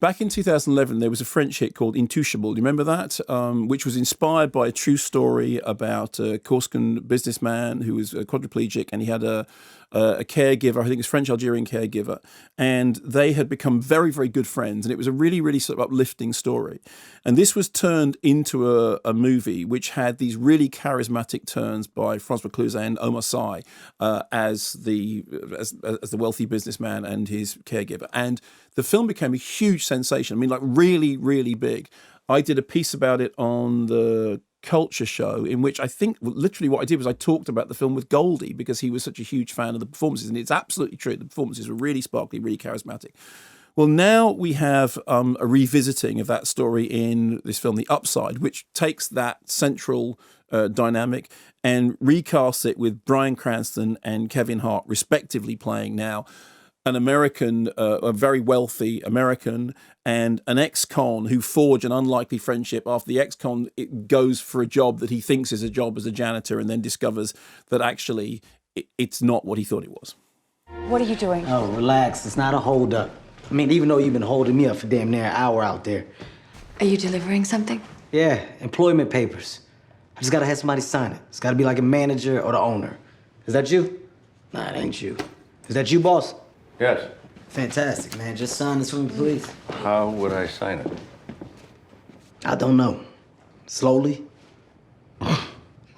Back in 2011, there was a French hit called Intouchable. Do you remember that? Which was inspired by a true story about a Corsican businessman who was quadriplegic, and he had a caregiver, I think it was French-Algerian caregiver, and they had become very, very good friends, and it was a really, really sort of uplifting story. And this was turned into a movie which had these really charismatic turns by Francois Cluzet and Omar Sy as the wealthy businessman and his caregiver. And the film became a huge sensation. I mean, like really, really big. I did a piece about it on the Culture Show, in which I think literally what I did was I talked about the film with Goldie because he was such a huge fan of the performances. And it's absolutely true. The performances were really sparkly, really charismatic. Well, now we have a revisiting of that story in this film, The Upside, which takes that central dynamic and recasts it with Bryan Cranston and Kevin Hart, respectively, playing now an American, a very wealthy American, and an ex-con who forge an unlikely friendship after the ex-con goes for a job that he thinks is a job as a janitor and then discovers that actually it's not what he thought it was. What are you doing? Oh, relax. It's not a hold-up. I mean, even though you've been holding me up for damn near an hour out there. Are you delivering something? Yeah, employment papers. I just gotta have somebody sign it. It's gotta be like a manager or the owner. Is that you? Nah, it ain't you. Is that you, boss? Yes. Fantastic, man. Just sign this for me, please. How would I sign it? I don't know. Slowly.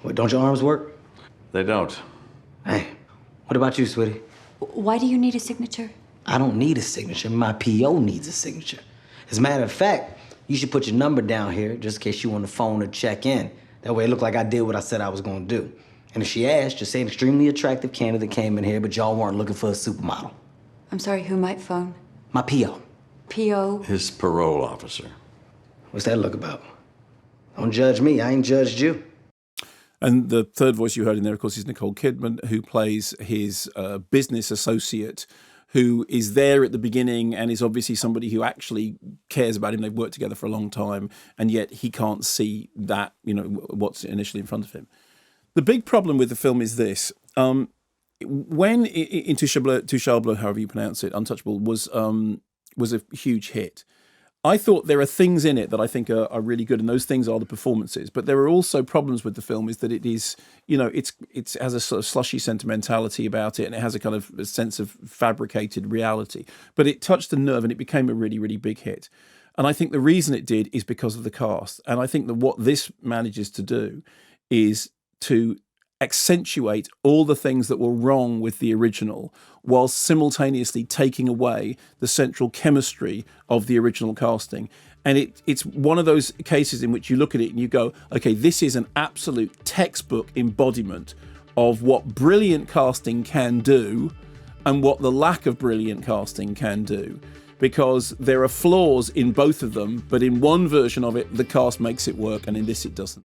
Wait, don't your arms work? They don't. Hey, what about you, sweetie? Why do you need a signature? I don't need a signature. My PO needs a signature. As a matter of fact, you should put your number down here just in case you on the phone or check in. That way it looked like I did what I said I was gonna do. And if she asks, just say an extremely attractive candidate came in here, but y'all weren't looking for a supermodel. I'm sorry, who might phone? My PO. P.O.? His parole officer. What's that look about? Don't judge me. I ain't judged you. And the third voice you heard in there, of course, is Nicole Kidman, who plays his business associate, who is there at the beginning and is obviously somebody who actually cares about him. They've worked together for a long time, and yet he can't see that, what's initially in front of him. The big problem with the film is this. When Intouchable, however you pronounce it, Untouchable, was a huge hit, I thought there are things in it that I think are really good, and those things are the performances. But there are also problems with the film, is that it is, it has a sort of slushy sentimentality about it, and it has a kind of a sense of fabricated reality. But it touched a nerve, and it became a really, really big hit. And I think the reason it did is because of the cast. And I think that what this manages to do is to accentuate all the things that were wrong with the original, while simultaneously taking away the central chemistry of the original casting. And it's one of those cases in which you look at it and you go, okay, this is an absolute textbook embodiment of what brilliant casting can do and what the lack of brilliant casting can do. Because there are flaws in both of them, but in one version of it, the cast makes it work, and in this it doesn't.